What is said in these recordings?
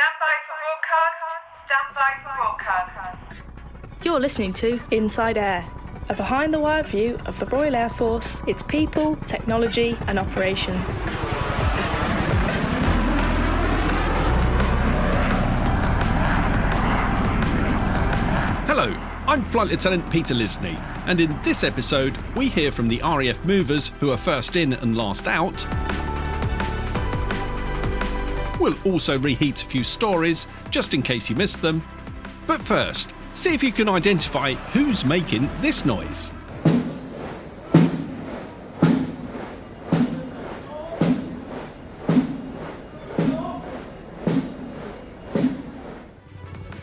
Stand by for broadcast. You're listening to Inside Air, a behind-the-wire view of the Royal Air Force, its people, technology and operations. Hello, I'm Flight Lieutenant Peter Lisney, and in this episode we hear from the RAF movers who are first in and last out. We'll also reheat a few stories, just in case you missed them. But first, see if you can identify who's making this noise.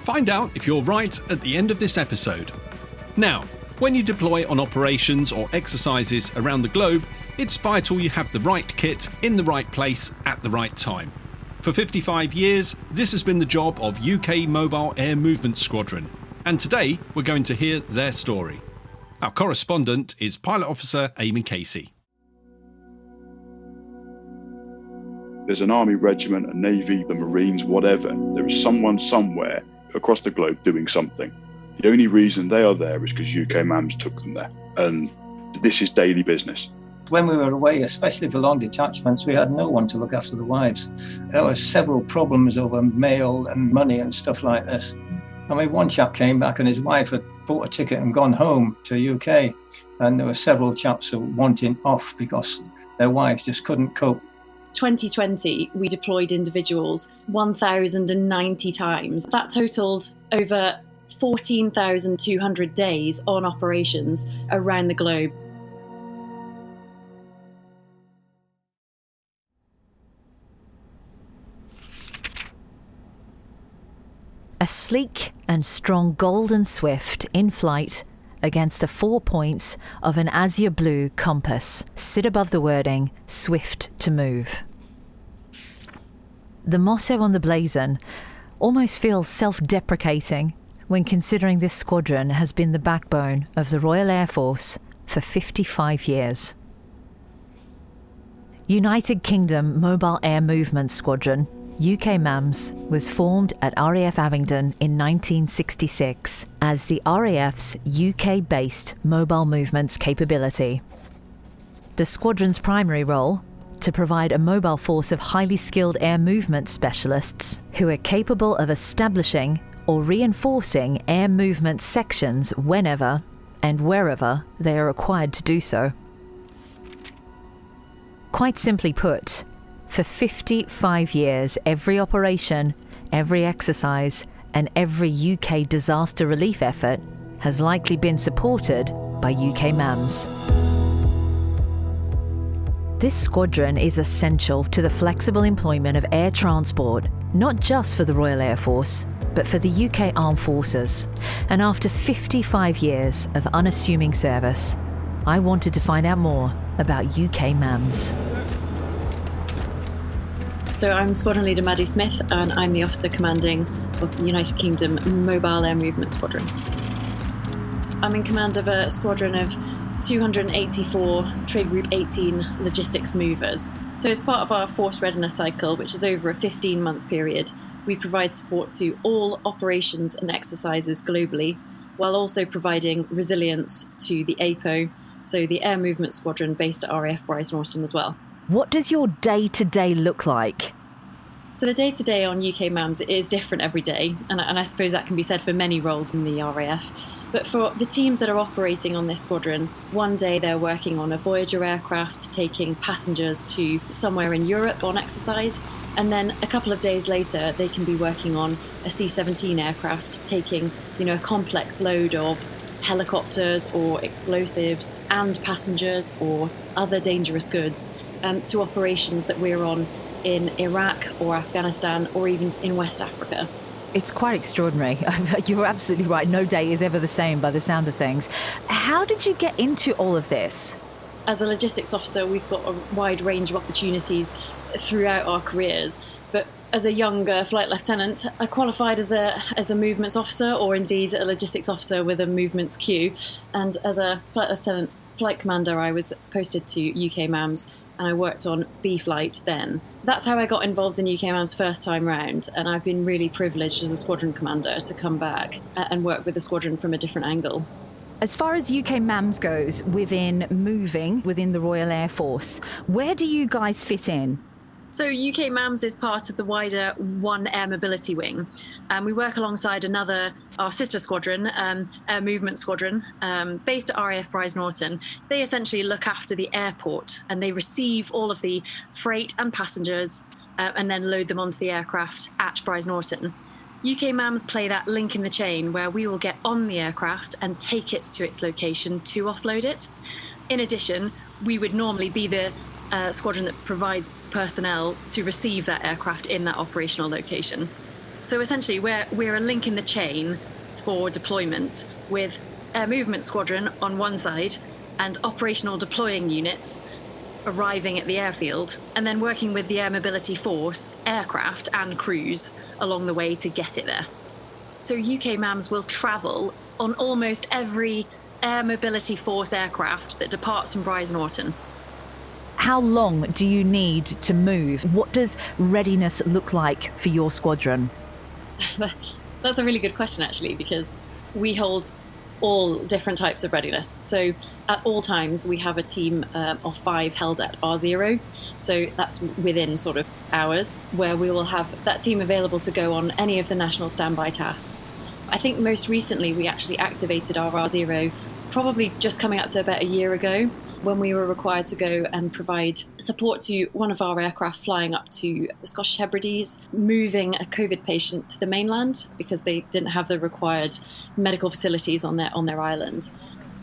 Find out if you're right at the end of this episode. Now, when you deploy on operations or exercises around the globe, it's vital you have the right kit in the right place at the right time. For 55 years, this has been the job of UK Mobile Air Movement Squadron, and today we're going to hear their story. Our correspondent is Pilot Officer Amy Casey. There's an army regiment, a navy, the marines, whatever. There is someone somewhere across the globe doing something. The only reason they are there is because UK MAMS took them there, and this is daily business. When we were away, especially for long detachments, we had no one to look after the wives. There were several problems over mail and money and stuff like this. I mean, one chap came back and his wife had bought a ticket and gone home to UK, and there were several chaps who were wanting off because their wives just couldn't cope. 2020, we deployed individuals 1,090 times. That totalled over 14,200 days on operations around the globe. A sleek and strong Golden Swift in flight against the 4 points of an azure blue compass sit above the wording, "Swift to move." The motto on the blazon almost feels self-deprecating when considering this squadron has been the backbone of the Royal Air Force for 55 years. United Kingdom Mobile Air Movement Squadron, UK MAMS, was formed at RAF Abingdon in 1966 as the RAF's UK-based mobile movements capability. The squadron's primary role, to provide a mobile force of highly skilled air movement specialists who are capable of establishing or reinforcing air movement sections whenever and wherever they are required to do so. Quite simply put, for 55 years, every operation, every exercise, and every UK disaster relief effort has likely been supported by UK MAMS. This squadron is essential to the flexible employment of air transport, not just for the Royal Air Force, but for the UK Armed Forces. And after 55 years of unassuming service, I wanted to find out more about UK MAMS. So I'm Squadron Leader Maddie Smith, and I'm the Officer Commanding of the United Kingdom Mobile Air Movement Squadron. I'm in command of a squadron of 284 Trade Group 18 logistics movers. So as part of our force readiness cycle, which is over a 15-month period, we provide support to all operations and exercises globally, while also providing resilience to the APO, so the Air Movement Squadron based at RAF Bryce Norton as well. What does your day-to-day look like? So the day-to-day on UK MAMS is different every day, and I suppose that can be said for many roles in the RAF. But for the teams that are operating on this squadron, one day they're working on a Voyager aircraft taking passengers to somewhere in Europe on exercise, and then a couple of days later they can be working on a C-17 aircraft taking, a complex load of helicopters or explosives and passengers or other dangerous goods to operations that we're on in Iraq or Afghanistan or even in West Africa. It's quite extraordinary. You're absolutely right. No day is ever the same by the sound of things. How did you get into all of this? As a logistics officer, we've got a wide range of opportunities throughout our careers. But as a younger flight lieutenant, I qualified as a movements officer, or indeed a logistics officer with a movements queue. And as a flight lieutenant flight commander, I was posted to UK MAMS and I worked on B Flight then. That's how I got involved in UK MAMS first time round, and I've been really privileged as a squadron commander to come back and work with the squadron from a different angle. As far as UK MAMS goes, within the Royal Air Force, where do you guys fit in? So UK MAMS is part of the wider One Air Mobility Wing. We work alongside our sister squadron, Air Movement Squadron, based at RAF Brize Norton. They essentially look after the airport, and they receive all of the freight and passengers and then load them onto the aircraft at Brize Norton. UK MAMS play that link in the chain where we will get on the aircraft and take it to its location to offload it. In addition, we would normally be the squadron that provides personnel to receive that aircraft in that operational location. So essentially, we're a link in the chain for deployment, with Air Movement Squadron on one side and operational deploying units arriving at the airfield, and then working with the Air Mobility Force, aircraft and crews along the way to get it there. So UK MAMS will travel on almost every Air Mobility Force aircraft that departs from Brize Norton. How long do you need to move? What does readiness look like for your squadron? That's a really good question, actually, because we hold all different types of readiness. So at all times, we have a team of 5 held at R0. So that's within sort of hours, where we will have that team available to go on any of the national standby tasks. I think most recently, we actually activated our R0 probably just coming up to about a year ago, when we were required to go and provide support to one of our aircraft flying up to the Scottish Hebrides, moving a COVID patient to the mainland because they didn't have the required medical facilities on their island.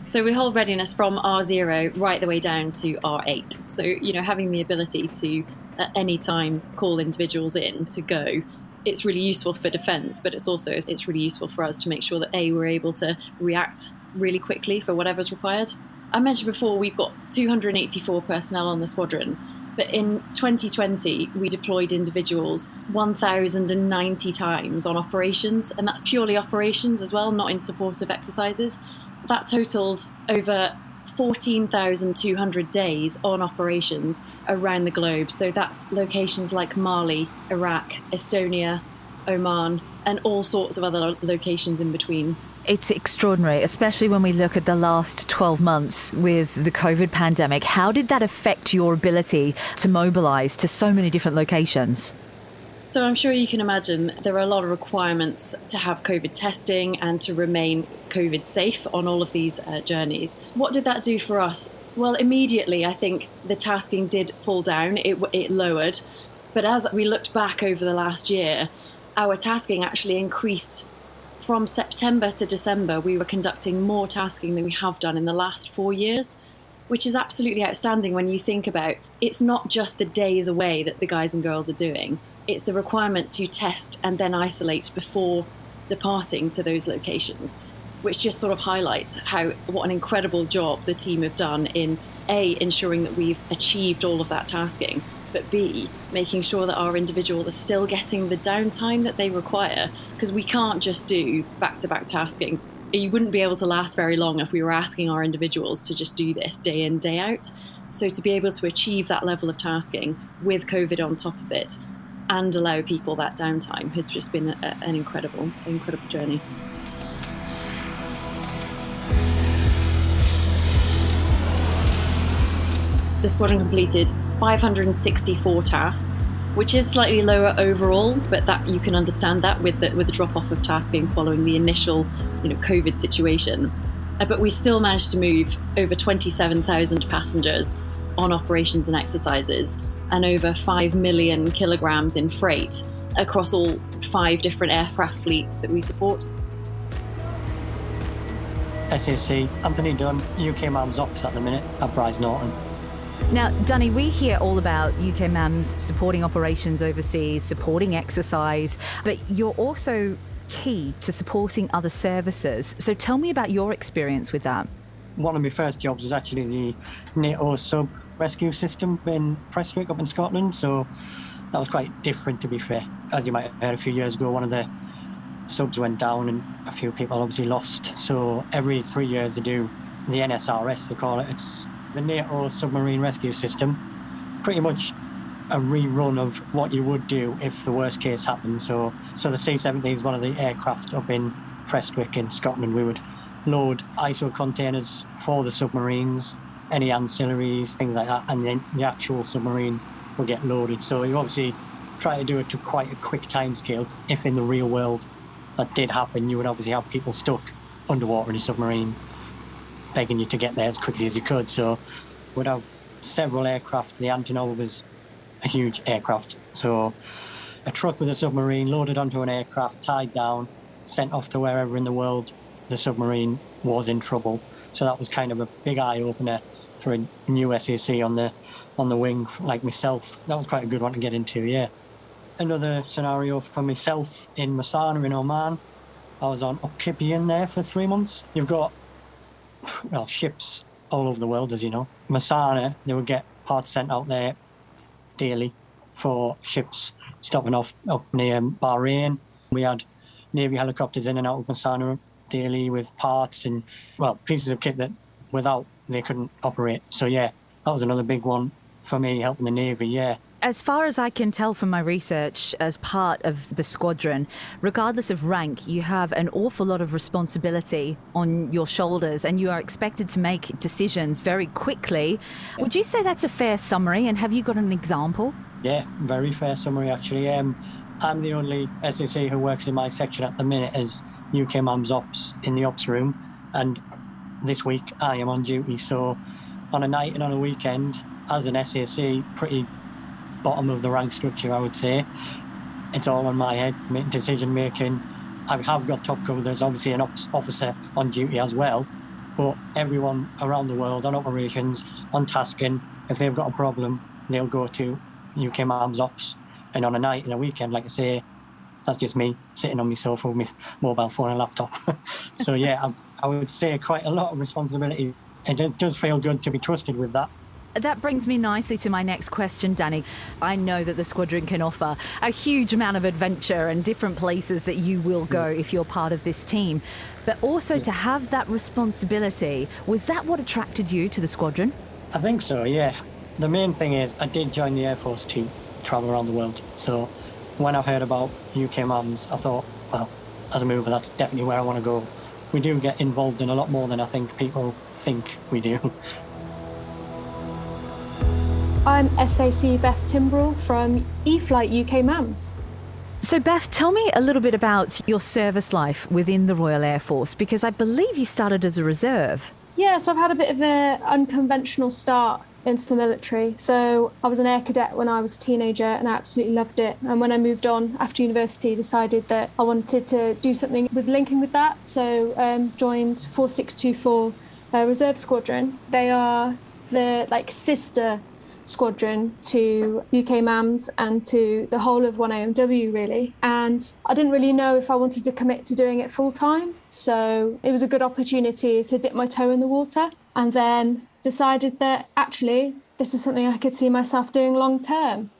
So we hold readiness from R0 right the way down to R8. So, having the ability to at any time call individuals in to go, it's really useful for defence, but it's really useful for us to make sure that we're able to react really quickly for whatever's required. I mentioned before we've got 284 personnel on the squadron, but in 2020 we deployed individuals 1,090 times on operations, and that's purely operations as well, not in support of exercises. That totalled over 14,200 days on operations around the globe. So that's locations like Mali, Iraq, Estonia, Oman, and all sorts of other locations in between. It's extraordinary, especially when we look at the last 12 months with the COVID pandemic. How did that affect your ability to mobilise to so many different locations? So I'm sure you can imagine there are a lot of requirements to have COVID testing and to remain COVID safe on all of these journeys. What did that do for us? Well, immediately, I think the tasking did fall down. It lowered. But as we looked back over the last year, our tasking actually increased. From September to December, we were conducting more tasking than we have done in the last 4 years, which is absolutely outstanding when you think about it's not just the days away that the guys and girls are doing. It's the requirement to test and then isolate before departing to those locations, which just sort of highlights what an incredible job the team have done in A, ensuring that we've achieved all of that tasking, but B, making sure that our individuals are still getting the downtime that they require, because we can't just do back-to-back tasking. You wouldn't be able to last very long if we were asking our individuals to just do this day in, day out. So to be able to achieve that level of tasking with COVID on top of it and allow people that downtime has just been an incredible journey. The squadron completed 564 tasks, which is slightly lower overall, but that you can understand that with the drop-off of tasking following the initial COVID situation. But we still managed to move over 27,000 passengers on operations and exercises, and over 5 million kilograms in freight across all 5 different aircraft fleets that we support. SAC, Anthony Dunn, UK MAMS Ops at the minute at Brize Norton. Now, Dunny, we hear all about UK MAMS supporting operations overseas, supporting exercise, but you're also key to supporting other services. So tell me about your experience with that. One of my first jobs was actually the NATO sub-rescue system in Prestwick up in Scotland, so that was quite different, to be fair. As you might have heard a few years ago, one of the subs went down and a few people obviously lost. So every 3 years they do the NSRS, they call it. It's the NATO submarine rescue system. pretty much a rerun of what you would do if the worst case happened. So the C-17 is one of the aircraft up in Prestwick in Scotland. We would load ISO containers for the submarines, any ancillaries, things like that, and then the actual submarine will get loaded. So you obviously try to do it to quite a quick time scale. If in the real world that did happen, you would obviously have people stuck underwater in a submarine begging you to get there as quickly as you could. So we'd have several aircraft. The Antonov was a huge aircraft. So a truck with a submarine loaded onto an aircraft, tied down, sent off to wherever in the world the submarine was in trouble. So that was kind of a big eye-opener for a new SAC on the wing, like myself. That was quite a good one to get into, yeah. Another scenario for myself in Masana in Oman. I was on Okipian there for 3 months. You've got, well, ships all over the world, as you know. Masana, they would get parts sent out there daily for ships stopping off up near Bahrain. We had Navy helicopters in and out of Masana daily with parts and, well, pieces of kit that without they couldn't operate. So, yeah, that was another big one for me, helping the Navy, yeah. As far as I can tell from my research, as part of the squadron, regardless of rank, you have an awful lot of responsibility on your shoulders and you are expected to make decisions very quickly. Would you say that's a fair summary, and have you got an example? Yeah, very fair summary, actually. I'm the only SAC who works in my section at the minute as UK MAMS Ops in the Ops room, and this week I am on duty. So on a night and on a weekend, as an SAC, pretty bottom of the rank structure, I would say. It's all on my head, decision making. I have got top cover. There's obviously an ops officer on duty as well, but everyone around the world on operations, on tasking, if they've got a problem, they'll go to UK MAMS Ops. And on a night and a weekend, like I say, that's just me sitting on my sofa with my mobile phone and laptop. So yeah, I would say quite a lot of responsibility. It does feel good to be trusted with that. That brings me nicely to my next question, Danny. I know that the squadron can offer a huge amount of adventure and different places that you will go if you're part of this team. But also to have that responsibility, was that what attracted you to the squadron? I think so, yeah. The main thing is I did join the Air Force to travel around the world. So when I heard about UK MAMS, I thought, well, as a mover, that's definitely where I want to go. We do get involved in a lot more than I think people think we do. I'm SAC Beth Timbrell from E-Flight UK MAMS. So Beth, tell me a little bit about your service life within the Royal Air Force, because I believe you started as a reserve. Yeah, so I've had a bit of an unconventional start into the military. So I was an air cadet when I was a teenager and I absolutely loved it. And when I moved on after university, decided that I wanted to do something with linking with that. So joined 4624 Reserve Squadron. They are the sister squadron to UK MAMS and to the whole of 1AMW really, and I didn't really know if I wanted to commit to doing it full time, so it was a good opportunity to dip my toe in the water, and then decided that actually this is something I could see myself doing long term.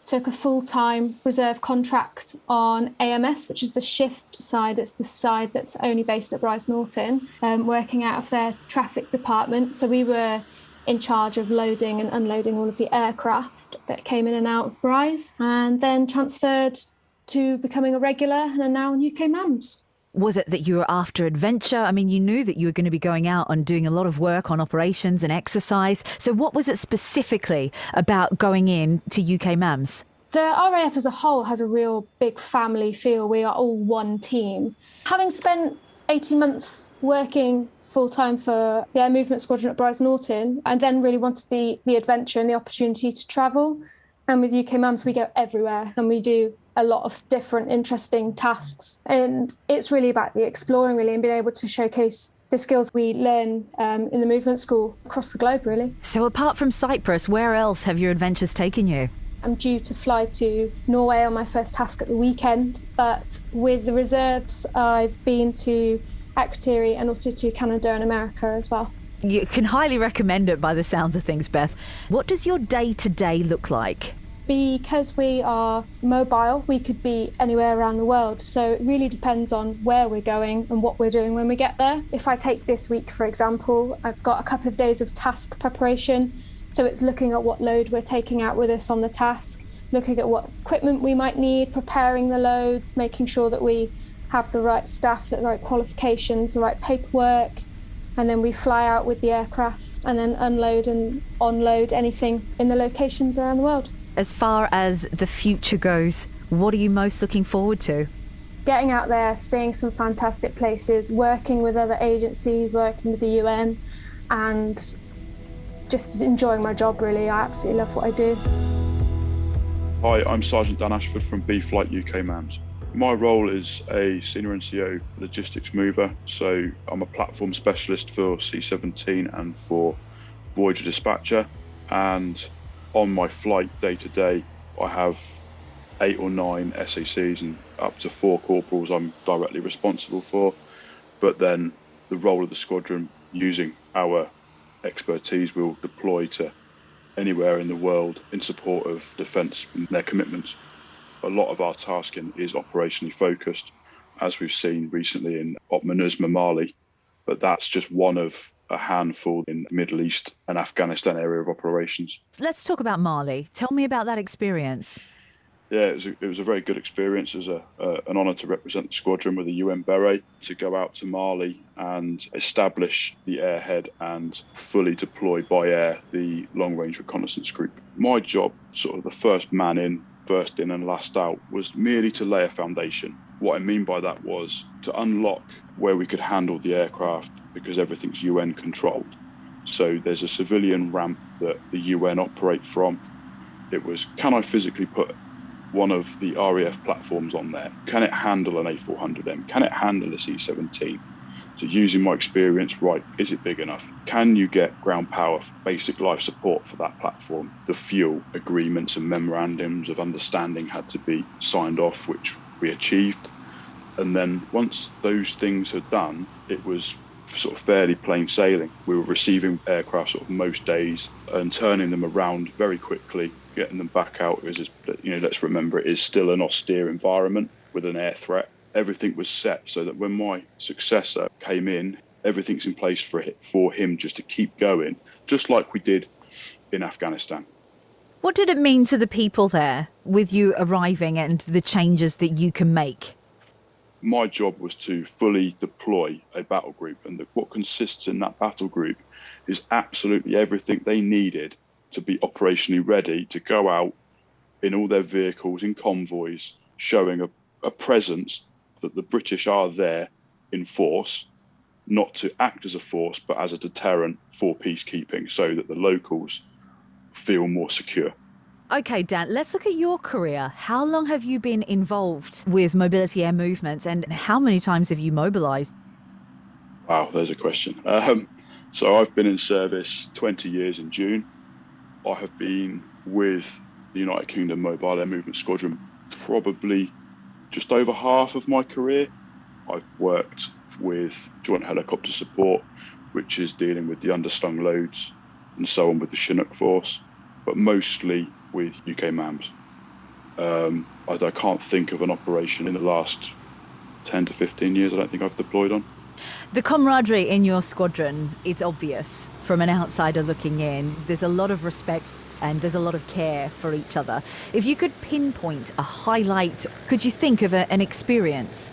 Took a full-time reserve contract on AMS, which is the shift side. It's the side that's only based at Bryce Norton, working out of their traffic department. So we were in charge of loading and unloading all of the aircraft that came in and out of Bryce, and then transferred to becoming a regular and are now in UK MAMS. Was it that you were after adventure? I mean, you knew that you were going to be going out and doing a lot of work on operations and exercise. So what was it specifically about going in to UK MAMS? The RAF as a whole has a real big family feel. We are all one team. Having spent 18 months working full-time for the Air Movement Squadron at Bryce Norton, and then really wanted the adventure and the opportunity to travel. And with UK MAMS, we go everywhere and we do a lot of different interesting tasks. And it's really about the exploring, really, and being able to showcase the skills we learn in the movement school across the globe, really. So apart from Cyprus, where else have your adventures taken you? I'm due to fly to Norway on my first task at the weekend, but with the reserves, I've been to Akrotiri and also to Canada and America as well. You can highly recommend it by the sounds of things, Beth. What does your day-to-day look like? Because we are mobile, we could be anywhere around the world. So it really depends on where we're going and what we're doing when we get there. If I take this week, for example, I've got a couple of days of task preparation So it's looking at what load we're taking out with us on the task, looking at what equipment we might need, preparing the loads, making sure that we have the right staff, the right qualifications, the right paperwork, and then we fly out with the aircraft and then unload and onload anything in the locations around the world. As far as the future goes, what are you most looking forward to? Getting out there, seeing some fantastic places, working with other agencies, working with the UN, and just enjoying my job, really. I absolutely love what I do. Hi, I'm Sergeant Dan Ashford from B Flight UK MAMS. My role is a senior NCO logistics mover, so I'm a platform specialist for C-17 and for Voyager dispatcher, and on my flight day to day I have 8 or 9 SACs and up to 4 corporals I'm directly responsible for, but then the role of the squadron, using our expertise, will deploy to anywhere in the world in support of defence and their commitments. A lot of our tasking is operationally focused, as we've seen recently in MINUSMA Mali, but that's just one of a handful in the Middle East and Afghanistan area of operations. Let's talk about Mali. Tell me about that experience. Yeah, it was a very good experience. It was an honour to represent the squadron with a UN beret, to go out to Mali and establish the airhead and fully deploy by air the long-range reconnaissance group. My job, sort of the first man in, first in and last out, was merely to lay a foundation. What I mean by that was to unlock where we could handle the aircraft, because everything's UN controlled. So there's a civilian ramp that the UN operate from. It was, can I physically put one of the RAF platforms on there? Can it handle an A400M? Can it handle a C-17? So using my experience, right, is it big enough? Can you get ground power, basic life support for that platform? The fuel agreements and memorandums of understanding had to be signed off, which we achieved. And then once those things had done, it was sort of fairly plain sailing. We were receiving aircraft sort of most days and turning them around very quickly, getting them back out. It was, let's remember, it is still an austere environment with an air threat. Everything was set so that when my successor came in, everything's in place for him just to keep going, just like we did in Afghanistan. What did it mean to the people there with you arriving and the changes that you can make? My job was to fully deploy a battle group, and what consists in that battle group is absolutely everything they needed to be operationally ready to go out in all their vehicles, in convoys, showing a presence that the British are there in force, not to act as a force, but as a deterrent for peacekeeping, so that the locals feel more secure. Okay, Dan, let's look at your career. How long have you been involved with mobility air movements, and how many times have you mobilised? Wow, there's a question. So I've been in service 20 years in June. I have been with the United Kingdom Mobile Air Movement Squadron probably just over half of my career. I've worked with Joint Helicopter Support, which is dealing with the underslung loads and so on with the Chinook Force, but mostly with UK MAMS. I can't think of an operation in the last 10 to 15 years I don't think I've deployed on. The camaraderie in your squadron is obvious from an outsider looking in. There's a lot of respect and there's a lot of care for each other. If you could pinpoint a highlight, could you think of an experience?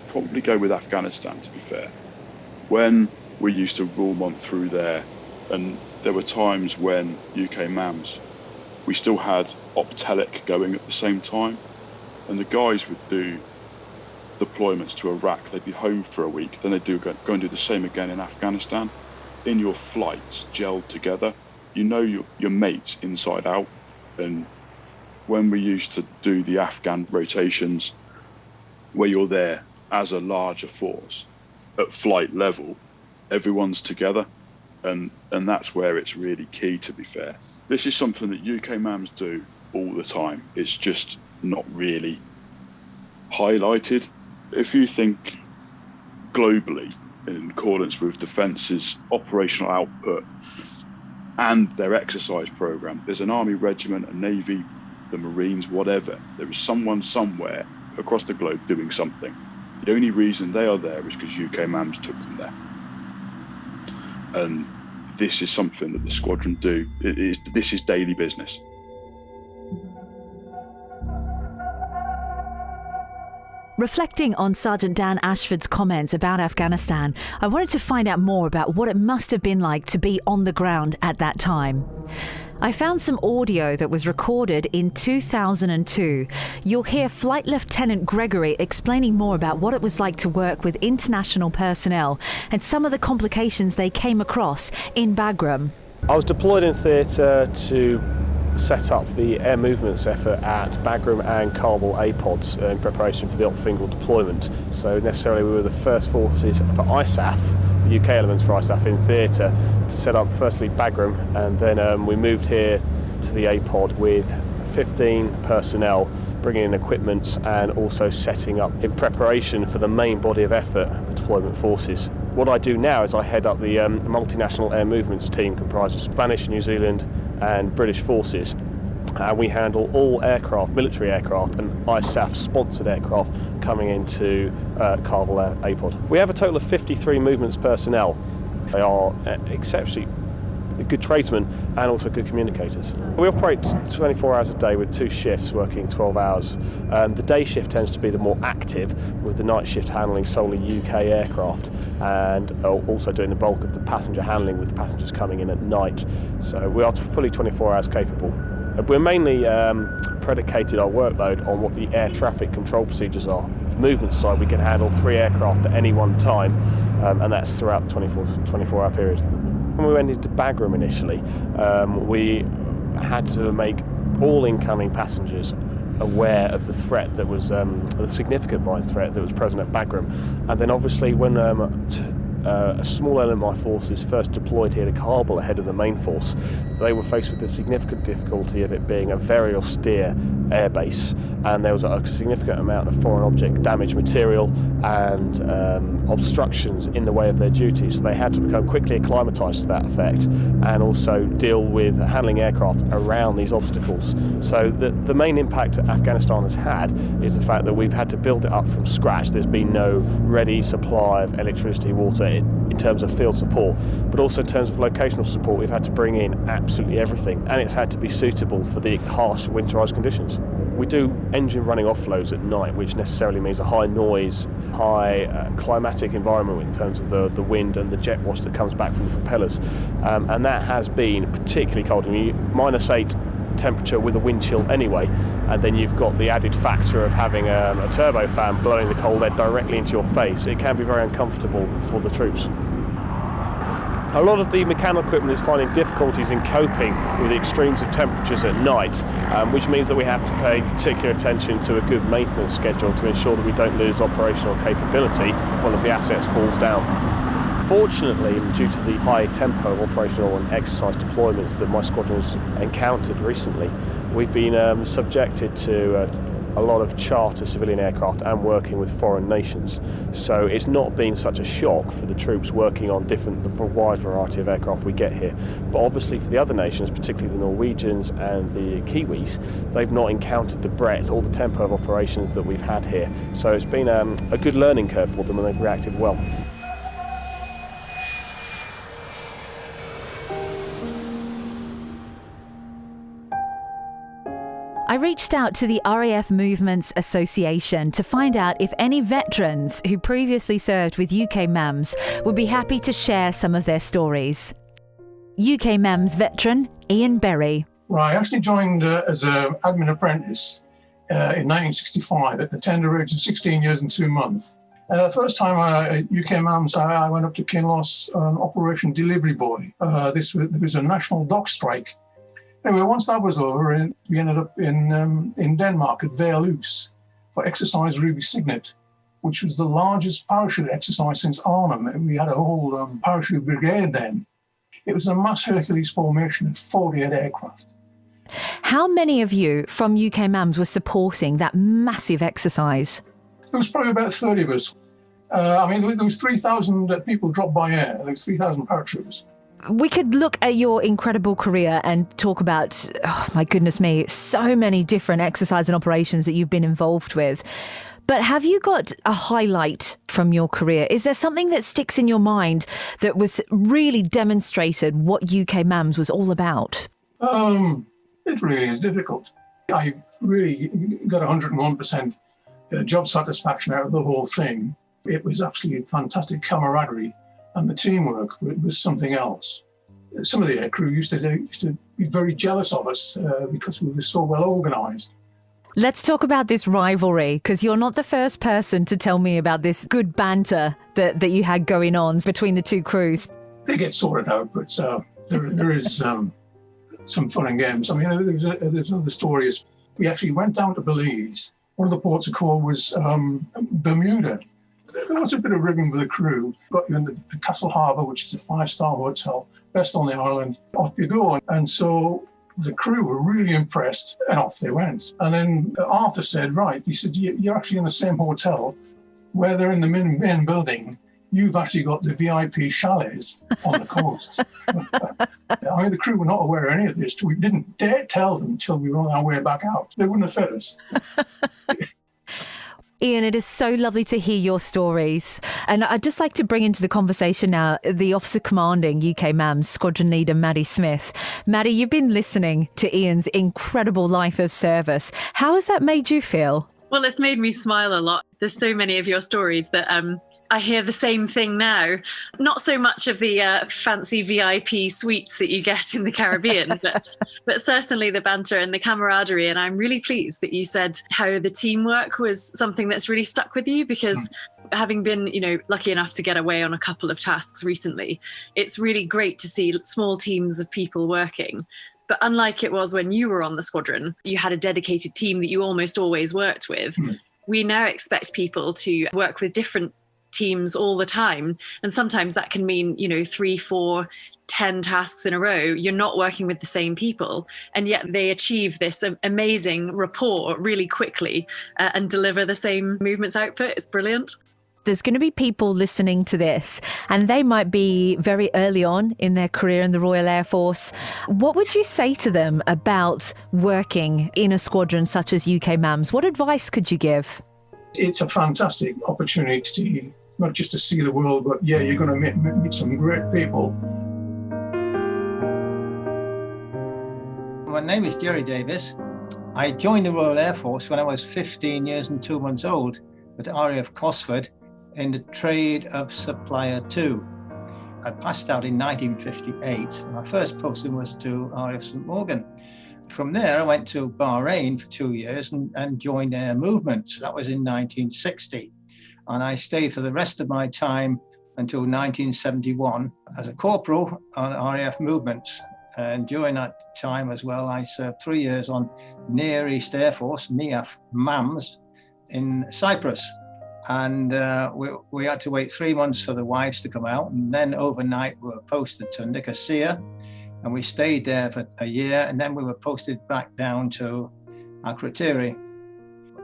Probably go with Afghanistan, to be fair. When we used to rule month through there, and there were times when UK MAMS, we still had Optelic going at the same time, and the guys would do deployments to Iraq. They'd be home for a week, then they'd go and do the same again in Afghanistan. In your flights, gelled together, you know your mates inside out. And when we used to do the Afghan rotations, where you're there as a larger force at flight level, everyone's together, and that's where it's really key, to be fair. This is something that UK MAMS do all the time. It's just not really highlighted. If you think globally, in accordance with Defence's operational output and their exercise program, there's an Army regiment, a Navy, the Marines, whatever. There is someone somewhere across the globe doing something. The only reason they are there is because UK MAMS took them there. And this is something that the squadron do. This is daily business. Reflecting on Sergeant Dan Ashford's comments about Afghanistan, I wanted to find out more about what it must have been like to be on the ground at that time. I found some audio that was recorded in 2002. You'll hear Flight Lieutenant Gregory explaining more about what it was like to work with international personnel and some of the complications they came across in Bagram. I was deployed in theatre to set up the air movements effort at Bagram and Kabul APODs in preparation for the Op-Fingal deployment. So necessarily we were the first forces for ISAF, the UK elements for ISAF in theatre, to set up firstly Bagram, and then we moved here to the APOD with 15 personnel, bringing in equipment and also setting up in preparation for the main body of effort, the deployment forces. What I do now is I head up the multinational air movements team comprised of Spanish, New Zealand and British forces. And we handle all aircraft, military aircraft and ISAF-sponsored aircraft coming into Kabul APOD. We have a total of 53 movements personnel. They are exceptionally good tradesmen and also good communicators. We operate 24 hours a day with 2 shifts working 12 hours. The day shift tends to be the more active, with the night shift handling solely UK aircraft and also doing the bulk of the passenger handling with the passengers coming in at night. So we are fully 24 hours capable. We're mainly predicated our workload on what the air traffic control procedures are. The movement side, we can handle 3 aircraft at any one time, and that's throughout the 24-hour period. When we went into Bagram initially, we had to make all incoming passengers aware of the threat that was, the significant mine threat that was present at Bagram. And then obviously when a small element of my forces first deployed here to Kabul ahead of the main force, they were faced with the significant difficulty of it being a very austere airbase, and there was a significant amount of foreign object damage material and obstructions in the way of their duties. So they had to become quickly acclimatised to that effect and also deal with handling aircraft around these obstacles. So the main impact that Afghanistan has had is the fact that we've had to build it up from scratch. There's been no ready supply of electricity, water in terms of field support, but also in terms of locational support. We've had to bring in absolutely everything, and it's had to be suitable for the harsh winterized conditions. We do engine running offloads at night, which necessarily means a high noise, high climatic environment in terms of the wind and the jet wash that comes back from the propellers, and that has been particularly cold. I mean, -8 temperature with a wind chill anyway, and then you've got the added factor of having a turbofan blowing the cold air directly into your face. It can be very uncomfortable for the troops. A lot of the mechanical equipment is finding difficulties in coping with the extremes of temperatures at night, which means that we have to pay particular attention to a good maintenance schedule to ensure that we don't lose operational capability if one of the assets falls down. Fortunately, due to the high tempo of operational and exercise deployments that my squadron's encountered recently, we've been subjected to a lot of charter civilian aircraft and working with foreign nations. So it's not been such a shock for the troops working on the wide variety of aircraft we get here. But obviously for the other nations, particularly the Norwegians and the Kiwis, they've not encountered the breadth or the tempo of operations that we've had here. So it's been a good learning curve for them, and they've reacted well. I reached out to the RAF Movements Association to find out if any veterans who previously served with UK MAMS would be happy to share some of their stories. UK MAMS veteran Ian Berry. Well, I actually joined as an admin apprentice in 1965 at the tender age of 16 years and 2 months. First time at UK MAMS, I went up to Kinloss on Operation Delivery Boy. There was a national dock strike. Anyway, once that was over, we ended up in Denmark at Værløse for exercise Ruby Signet, which was the largest parachute exercise since Arnhem. And we had a whole parachute brigade then. It was a mass Hercules formation of 48 aircraft. How many of you from UK MAMS were supporting that massive exercise? There was probably about 30 of us. There was 3,000 people dropped by air. There was 3,000 parachutes. We could look at your incredible career and talk about, oh my goodness me, so many different exercise and operations that you've been involved with. But have you got a highlight from your career? Is there something that sticks in your mind that was really demonstrated what UK MAMS was all about? It really is difficult. I really got 101% job satisfaction out of the whole thing. It was absolutely fantastic camaraderie, and the teamwork was something else. Some of the aircrew used to be very jealous of us because we were so well organised. Let's talk about this rivalry, because you're not the first person to tell me about this good banter that you had going on between the two crews. They get sorted out, but there is some fun and games. I mean, there's another story. Is we actually went down to Belize. One of the ports of call was Bermuda. There was a bit of rigging with the crew. Got you in the Castle Harbour, which is a 5-star hotel, best on the island. Off you go. And so the crew were really impressed, and off they went. And then Arthur said, right, he said, you're actually in the same hotel where they're in the main building. You've actually got the VIP chalets on the coast. I mean, the crew were not aware of any of this. We didn't dare tell them until we were on our way back out. They wouldn't have fed us. Ian, it is so lovely to hear your stories. And I'd just like to bring into the conversation now the Officer Commanding UK MAMS Squadron Leader Maddie Smith. Maddie, you've been listening to Ian's incredible life of service. How has that made you feel? Well, it's made me smile a lot. There's so many of your stories that I hear the same thing now. Not so much of the fancy VIP suites that you get in the Caribbean, but certainly the banter and the camaraderie. And I'm really pleased that you said how the teamwork was something that's really stuck with you, because having been, lucky enough to get away on a couple of tasks recently, it's really great to see small teams of people working. But unlike it was when you were on the squadron, you had a dedicated team that you almost always worked with. We now expect people to work with different teams all the time, and sometimes that can mean 3, 4, 10 tasks in a row. You're not working with the same people, and yet they achieve this amazing rapport really quickly and deliver the same movements output. It's brilliant. There's going to be people listening to this, and they might be very early on in their career in the Royal Air Force. What would you say to them about working in a squadron such as UK MAMS? What advice could you give? It's a fantastic opportunity, not just to see the world, but you're going to meet some great people. My name is Jerry Davis. I joined the Royal Air Force when I was 15 years and 2 months old at RAF Cosford in the trade of Supplier 2. I passed out in 1958. My first posting was to RAF St Morgan. From there, I went to Bahrain for 2 years and joined Air Movements. That was in 1960. And I stayed for the rest of my time until 1971 as a corporal on RAF Movements. And during that time as well, I served 3 years on Near East Air Force, NEAF MAMS, in Cyprus. And we had to wait 3 months for the wives to come out. And then overnight we were posted to Nicosia. And we stayed there for a year. And then we were posted back down to Akrotiri.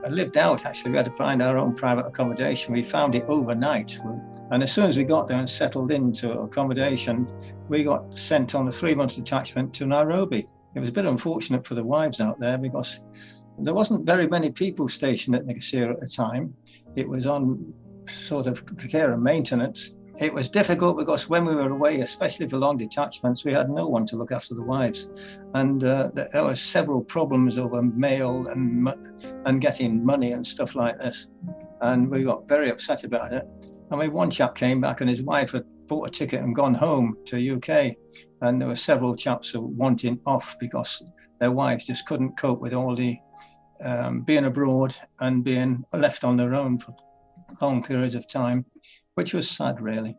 I lived out, actually. We had to find our own private accommodation. We found it overnight. And as soon as we got there and settled into accommodation, we got sent on a 3-month detachment to Nairobi. It was a bit unfortunate for the wives out there because there wasn't very many people stationed at Nicosia at the time. It was on sort of care and maintenance. It was difficult because when we were away, especially for long detachments, we had no one to look after the wives. And there were several problems over mail and getting money and stuff like this. And we got very upset about it. I mean, one chap came back and his wife had bought a ticket and gone home to UK. And there were several chaps who were wanting off because their wives just couldn't cope with all the being abroad and being left on their own for long periods of time, which was sad, really.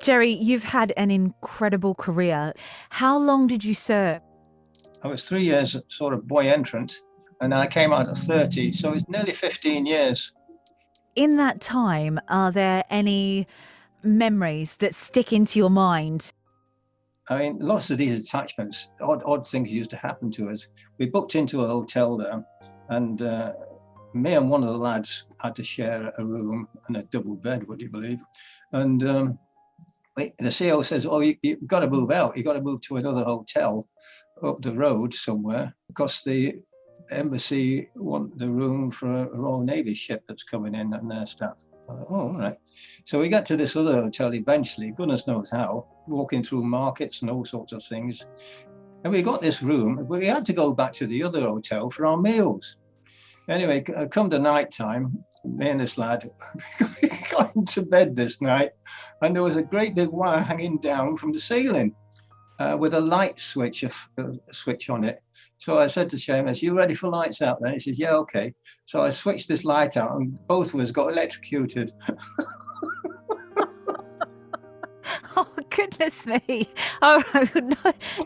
Jerry, you've had an incredible career. How long did you serve? I was 3 years sort of boy entrant, and I came out at 30, so it's nearly 15 years. In that time, are there any memories that stick into your mind? I mean, lots of these attachments, odd things used to happen to us. We booked into a hotel there, and me and one of the lads had to share a room and a double bed, would you believe? And the CO says, oh, you've got to move out. You've got to move to another hotel up the road somewhere because the embassy want the room for a Royal Navy ship that's coming in and their staff. I thought, oh, all right. So we got to this other hotel eventually, goodness knows how, walking through markets and all sorts of things. And we got this room, but we had to go back to the other hotel for our meals. Anyway, come to night time, me and this lad got into bed this night, and there was a great big wire hanging down from the ceiling with a light switch on it. So I said to Seamus, "You ready for lights out then?" He says, "Yeah, okay." So I switched this light out, and both of us got electrocuted. Oh, goodness me. Oh,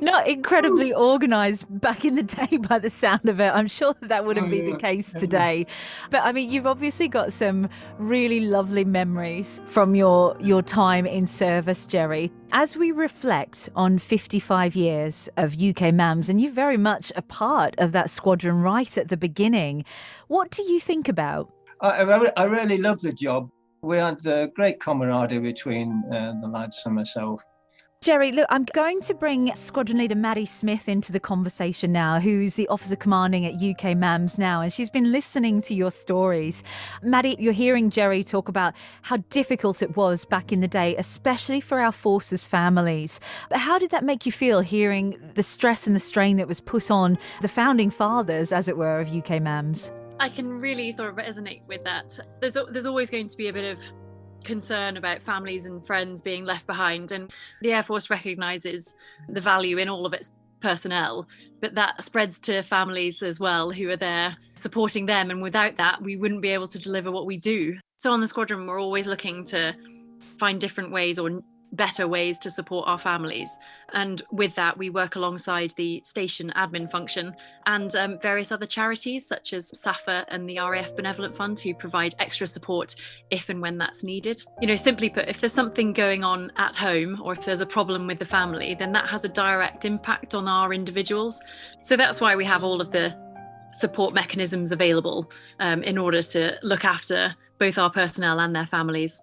not incredibly organised back in the day by the sound of it. I'm sure that wouldn't be the case today. But I mean, you've obviously got some really lovely memories from your time in service, Jerry. As we reflect on 55 years of UK MAMS, and you're very much a part of that squadron right at the beginning, what do you think about? I really love the job. We had great camaraderie between the lads and myself. Jerry, look, I'm going to bring Squadron Leader Maddie Smith into the conversation now, who's the officer commanding at UK MAMS now, and she's been listening to your stories. Maddie, you're hearing Jerry talk about how difficult it was back in the day, especially for our forces' families. But how did that make you feel, hearing the stress and the strain that was put on the founding fathers, as it were, of UK MAMS? I can really sort of resonate with that. There's always going to be a bit of concern about families and friends being left behind, and the Air Force recognises the value in all of its personnel, but that spreads to families as well who are there supporting them, and without that we wouldn't be able to deliver what we do. So on the squadron we're always looking to find different ways or better ways to support our families, and with that we work alongside the station admin function and various other charities such as SAFA and the RAF Benevolent Fund, who provide extra support if and when that's needed. You know, simply put, if there's something going on at home or if there's a problem with the family, then that has a direct impact on our individuals. So that's why we have all of the support mechanisms available in order to look after both our personnel and their families.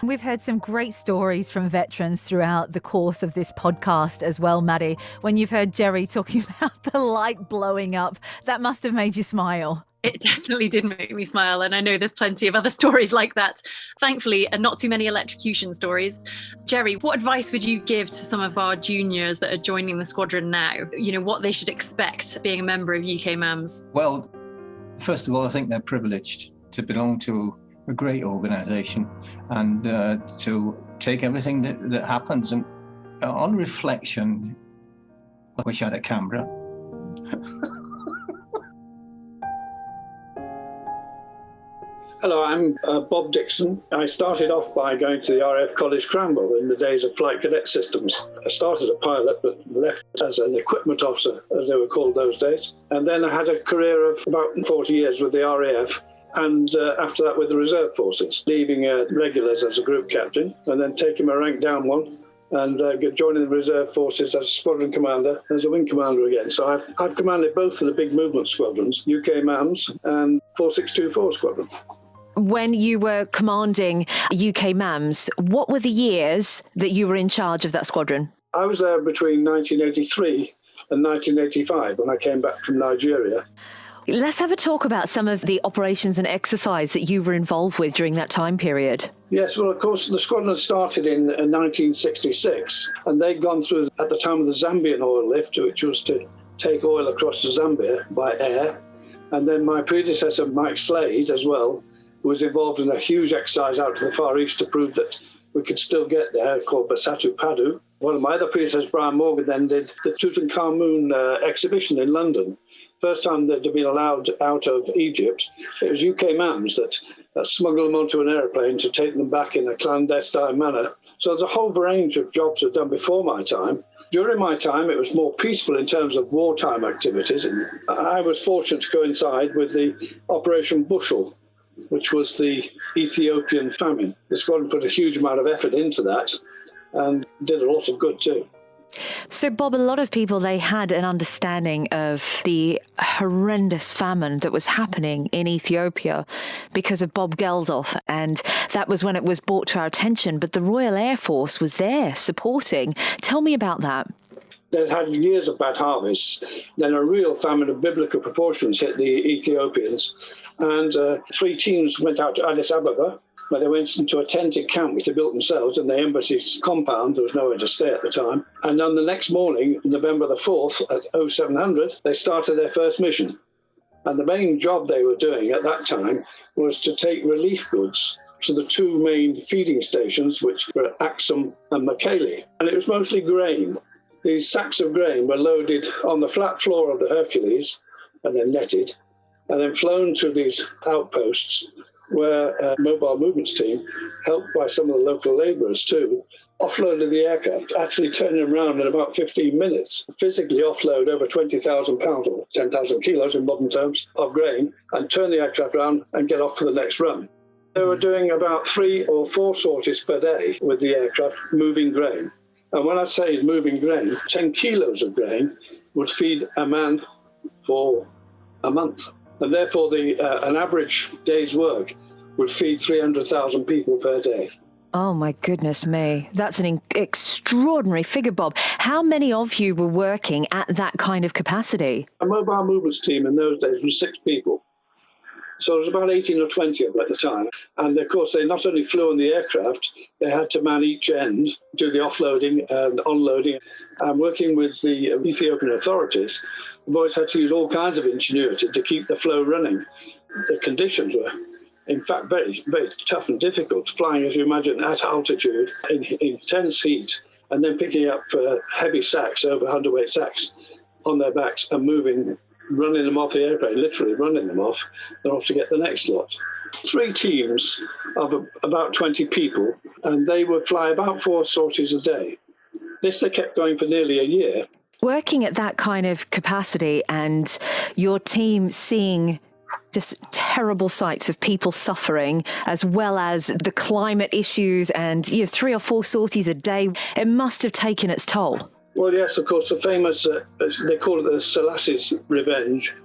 We've heard some great stories from veterans throughout the course of this podcast as well, Maddie. When you've heard Jerry talking about the light blowing up, that must have made you smile. It definitely did make me smile, and I know there's plenty of other stories like that. Thankfully, not too many electrocution stories. Jerry, what advice would you give to some of our juniors that are joining the squadron now? You know, what they should expect being a member of UK MAMS? Well, first of all, I think they're privileged to belong to a great organisation and to take everything that happens. And on reflection, I wish I had a camera. Hello, I'm Bob Dixon. I started off by going to the RAF College Cranwell in the days of flight cadet systems. I started a pilot but left as an equipment officer, as they were called those days. And then I had a career of about 40 years with the RAF. And after that with the reserve forces, leaving regulars as a group captain and then taking my rank down one and joining the reserve forces as a squadron commander, as a wing commander again. So I've commanded both of the big movement squadrons, UK MAMS and 4624 Squadron. When you were commanding UK MAMS, what were the years that you were in charge of that squadron? I was there between 1983 and 1985 when I came back from Nigeria. Let's have a talk about some of the operations and exercise that you were involved with during that time period. Yes, well, of course, the squadron started in 1966, and they'd gone through, at the time of the Zambian oil lift, which was to take oil across to Zambia by air. And then my predecessor, Mike Slade, as well, was involved in a huge exercise out to the Far East to prove that we could still get there, called Basatu Padu. One of my other predecessors, Brian Morgan, then did the Tutankhamun exhibition in London. First time they'd been allowed out of Egypt, it was UK MAMS that smuggled them onto an aeroplane to take them back in a clandestine manner. So there's a whole range of jobs that were done before my time. During my time, it was more peaceful in terms of wartime activities. And I was fortunate to coincide with the Operation Bushel, which was the Ethiopian famine. The squadron put a huge amount of effort into that and did a lot of good too. So, Bob, a lot of people, they had an understanding of the horrendous famine that was happening in Ethiopia because of Bob Geldof, and that was when it was brought to our attention. But the Royal Air Force was there supporting. Tell me about that. They'd had years of bad harvests. Then a real famine of biblical proportions hit the Ethiopians. And 3 teams went out to Addis Ababa where they went into a tented camp which they built themselves in the embassy's compound. There was nowhere to stay at the time. And on the next morning, November the 4th at 0700, they started their first mission. And the main job they were doing at that time was to take relief goods to the two main feeding stations, which were Axum and Macaulay. And it was mostly grain. These sacks of grain were loaded on the flat floor of the Hercules and then netted, and then flown to these outposts where a mobile movements team, helped by some of the local labourers too, offloaded the aircraft, actually turning them around in about 15 minutes, physically offload over 20,000 pounds or 10,000 kilos in modern terms of grain, and turn the aircraft around and get off for the next run. They were doing about 3 or 4 sorties per day with the aircraft moving grain. And when I say moving grain, 10 kilos of grain would feed a man for a month. And therefore, an average day's work would feed 300,000 people per day. Oh, my goodness me. That's an extraordinary figure, Bob. How many of you were working at that kind of capacity? A mobile movements team in those days was 6 people. So it was about 18 or 20 of them at the time. And of course, they not only flew on the aircraft, they had to man each end, do the offloading and onloading. And working with the Ethiopian authorities, the boys had to use all kinds of ingenuity to keep the flow running. The conditions were, in fact, very, very tough and difficult, flying, as you imagine, at altitude in intense heat, and then picking up heavy sacks, over 100-weight sacks, on their backs and moving, running them off the airplane, literally running them off, and off to get the next lot. 3 teams of about 20 people, and they would fly about 4 sorties a day. This they kept going for nearly a year. Working at that kind of capacity and your team seeing just terrible sights of people suffering, as well as the climate issues and 3 or 4 sorties a day, it must have taken its toll. Well, yes, of course, the famous, they call it the Selassie's revenge.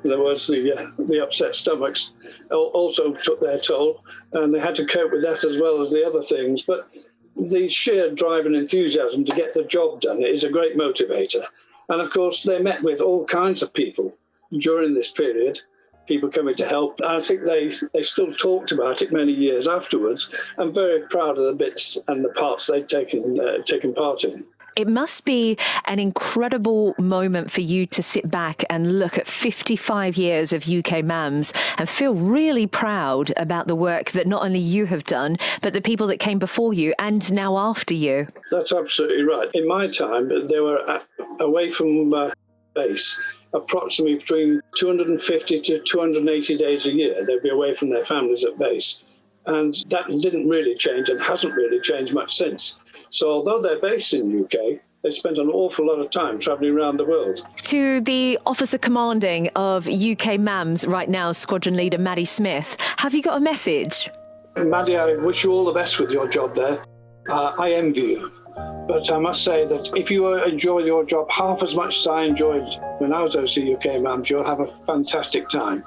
In other words, the upset stomachs also took their toll, and they had to cope with that as well as the other things. But the sheer drive and enthusiasm to get the job done is a great motivator. And of course, they met with all kinds of people during this period, people coming to help. I think they still talked about it many years afterwards. I'm very proud of the bits and the parts they'd taken part in. It must be an incredible moment for you to sit back and look at 55 years of UK MAMS and feel really proud about the work that not only you have done, but the people that came before you and now after you. That's absolutely right. In my time, they were away from base approximately between 250 to 280 days a year. They'd be away from their families at base. And that didn't really change and hasn't really changed much since. So although they're based in the UK, they spent an awful lot of time travelling around the world. To the officer commanding of UK MAMS right now, Squadron Leader Maddie Smith, have you got a message? Maddie, I wish you all the best with your job there. I envy you. But I must say that if you enjoy your job half as much as I enjoyed when I was OC UK MAMS, you'll have a fantastic time.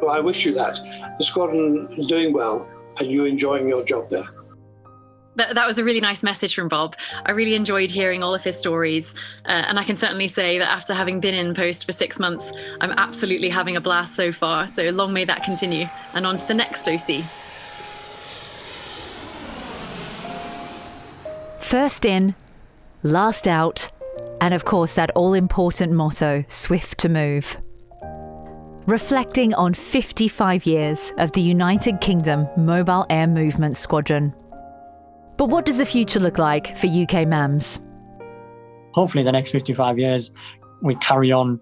Well, I wish you that. The squadron is doing well and you enjoying your job there. That was a really nice message from Bob. I really enjoyed hearing all of his stories. And I can certainly say that after having been in post for 6 months, I'm absolutely having a blast so far. So long may that continue. And on to the next OC. First in, last out, and of course that all-important motto, swift to move. Reflecting on 55 years of the United Kingdom Mobile Air Movement Squadron. But what does the future look like for UK MAMS? Hopefully the next 55 years we carry on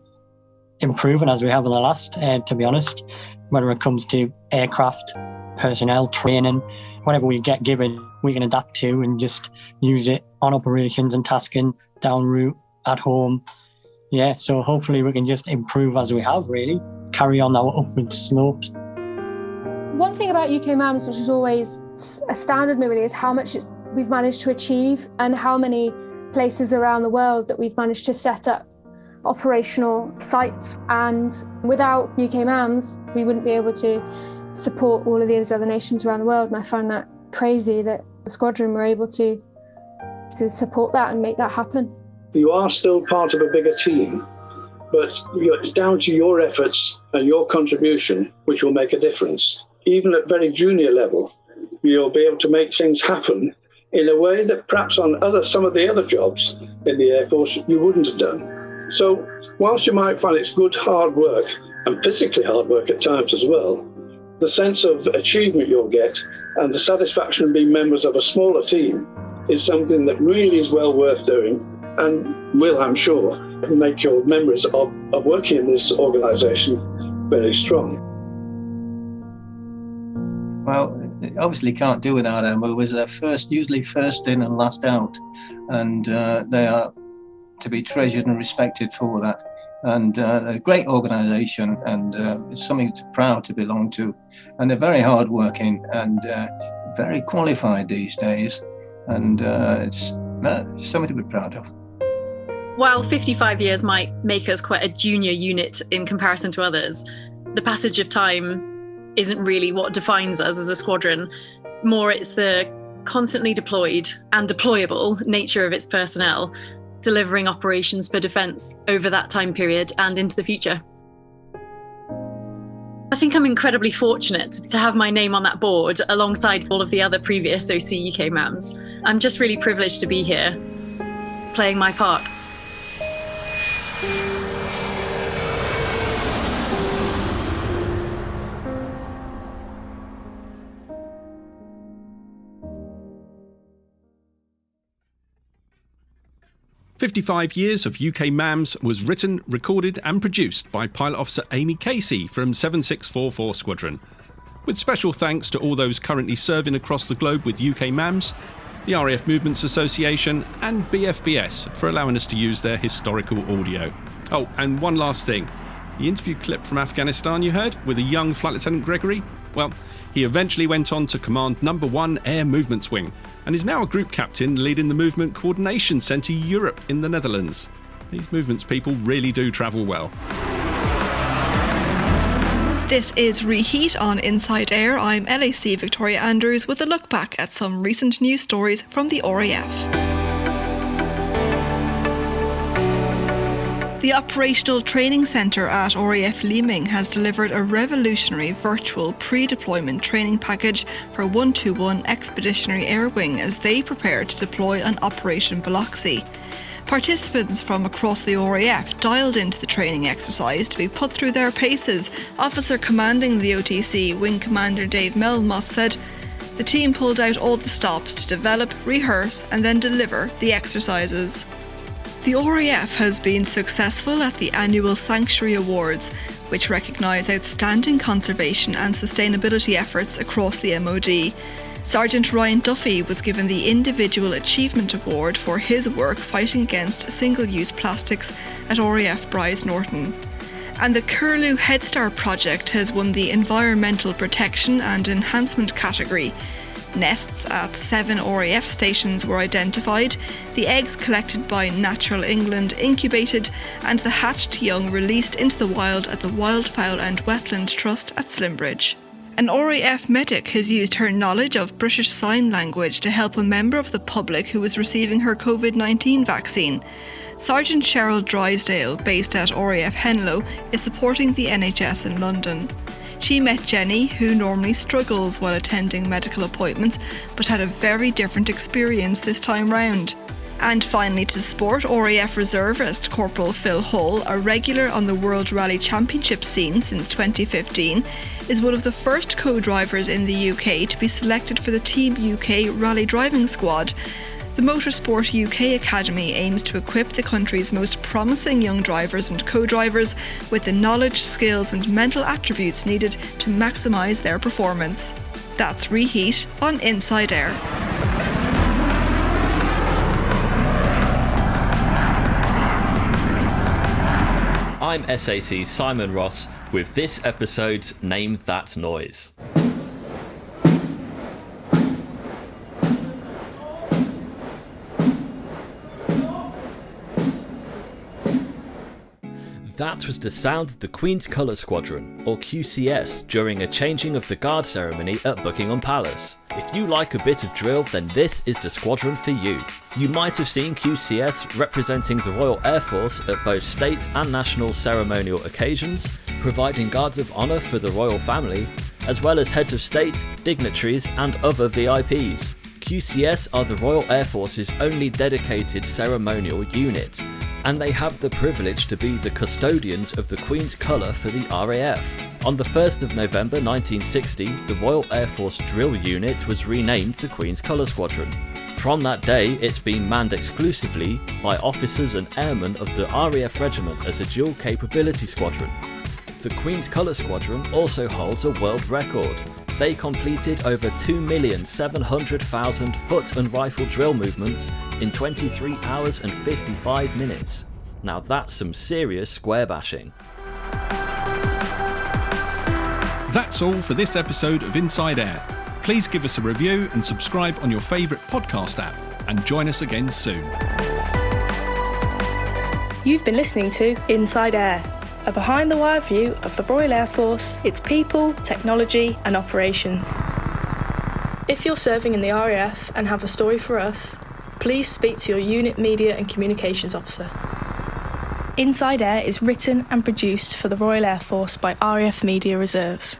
improving as we have in the last, to be honest, whether it comes to aircraft, personnel, training, whatever we get given, we can adapt to and just use it on operations and tasking, down route, at home. Yeah, so hopefully we can just improve as we have, really, carry on our upward slopes. One thing about UK MAMS, which has always astounded me really, is how much we've managed to achieve and how many places around the world that we've managed to set up operational sites. And without UK MAMS, we wouldn't be able to support all of these other nations around the world. And I find that crazy that the squadron were able to support that and make that happen. You are still part of a bigger team, but it's down to your efforts and your contribution which will make a difference. Even at very junior level, you'll be able to make things happen in a way that perhaps on some of the other jobs in the Air Force you wouldn't have done. So whilst you might find it's good hard work, and physically hard work at times as well, the sense of achievement you'll get and the satisfaction of being members of a smaller team is something that really is well worth doing and will, I'm sure, make your memories of working in this organisation very strong. Well, obviously can't do without our movers. They're usually first in and last out, and they are to be treasured and respected for that. And a great organisation, and it's something proud to belong to. And they're very hard-working and very qualified these days, and it's something to be proud of. While 55 years might make us quite a junior unit in comparison to others, the passage of time isn't really what defines us as a squadron. More, it's the constantly deployed and deployable nature of its personnel, delivering operations for defence over that time period and into the future. I think I'm incredibly fortunate to have my name on that board alongside all of the other previous OC UK MAMS. I'm just really privileged to be here, playing my part. "55 Years of UK MAMS" was written, recorded and produced by Pilot Officer Amy Casey from 7644 Squadron. With special thanks to all those currently serving across the globe with UK MAMS, the RAF Movements Association and BFBS for allowing us to use their historical audio. Oh, and one last thing. The interview clip from Afghanistan you heard with a young Flight Lieutenant Gregory? Well, he eventually went on to command No. 1 Air Movements Wing and is now a group captain leading the Movement Coordination Centre Europe in the Netherlands. These movements people really do travel well. This is Reheat on Inside Air. I'm LAC Victoria Andrews with a look back at some recent news stories from the RAF. The Operational Training Centre at RAF Leeming has delivered a revolutionary virtual pre-deployment training package for 121 Expeditionary Air Wing as they prepare to deploy on Operation Biloxi. Participants from across the RAF dialed into the training exercise to be put through their paces. Officer commanding the OTC, Wing Commander Dave Melmoth, said, "The team pulled out all the stops to develop, rehearse and then deliver the exercises." The RAF has been successful at the annual Sanctuary Awards, which recognise outstanding conservation and sustainability efforts across the MOD. Sergeant Ryan Duffy was given the Individual Achievement Award for his work fighting against single-use plastics at RAF Bryce Norton. And the Curlew Head Start project has won the Environmental Protection and Enhancement category. Nests at 7 RAF stations were identified, the eggs collected by Natural England incubated, and the hatched young released into the wild at the Wildfowl and Wetland Trust at Slimbridge. An RAF medic has used her knowledge of British Sign Language to help a member of the public who was receiving her COVID-19 vaccine. Sergeant Cheryl Drysdale, based at RAF Henlow, is supporting the NHS in London. She met Jenny, who normally struggles while attending medical appointments, but had a very different experience this time round. And finally to sport, RAF reservist Corporal Phil Hall, a regular on the World Rally Championship scene since 2015, is one of the first co-drivers in the UK to be selected for the Team UK Rally Driving Squad. The Motorsport UK Academy aims to equip the country's most promising young drivers and co-drivers with the knowledge, skills and mental attributes needed to maximise their performance. That's Reheat on Inside Air. I'm SAC Simon Ross with this episode's Name That Noise. That was the sound of the Queen's Colour Squadron, or QCS, during a changing of the guard ceremony at Buckingham Palace. If you like a bit of drill, then this is the squadron for you. You might have seen QCS representing the Royal Air Force at both state and national ceremonial occasions, providing guards of honour for the royal family, as well as heads of state, dignitaries and other VIPs. QCS are the Royal Air Force's only dedicated ceremonial unit, and they have the privilege to be the custodians of the Queen's colour for the RAF. On the 1st of November 1960, the Royal Air Force Drill Unit was renamed the Queen's Colour Squadron. From that day, it's been manned exclusively by officers and airmen of the RAF Regiment as a dual capability squadron. The Queen's Colour Squadron also holds a world record. They completed over 2,700,000 foot and rifle drill movements in 23 hours and 55 minutes. Now that's some serious square bashing. That's all for this episode of Inside Air. Please give us a review and subscribe on your favourite podcast app, and join us again soon. You've been listening to Inside Air, a behind-the-wire view of the Royal Air Force, its people, technology and operations. If you're serving in the RAF and have a story for us, please speak to your unit media and communications officer. Inside Air is written and produced for the Royal Air Force by RAF Media Reserves.